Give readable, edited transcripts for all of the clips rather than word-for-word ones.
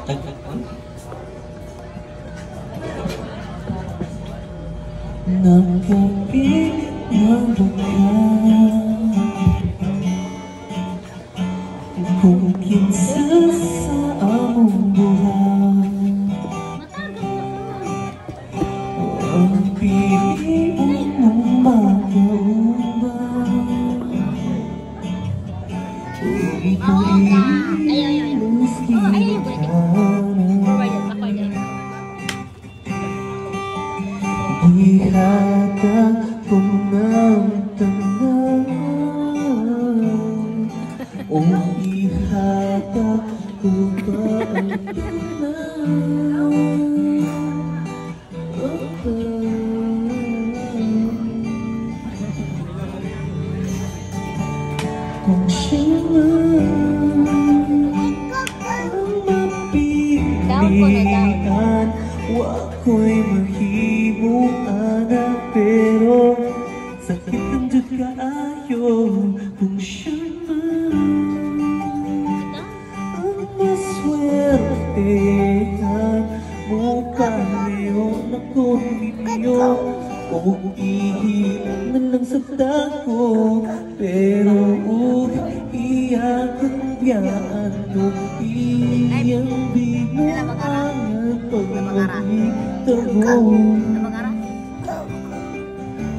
Napapigyan ka kung kinsa sa among buhay ang piliin mong makaubay kung ito'y ihatag ko ng tangan o ihatag ko ba ang kung siya man ang mapilian wako'y mahimuan pero sakit ang Diyos kaayo kung siya man ang maswertehan mukha niyo na kung ninyo kung ihilang na lang sa dako pero iyakang biyaan nung iyang binuangan pagmamita mo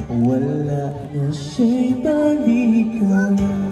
wala na siya'y balikan.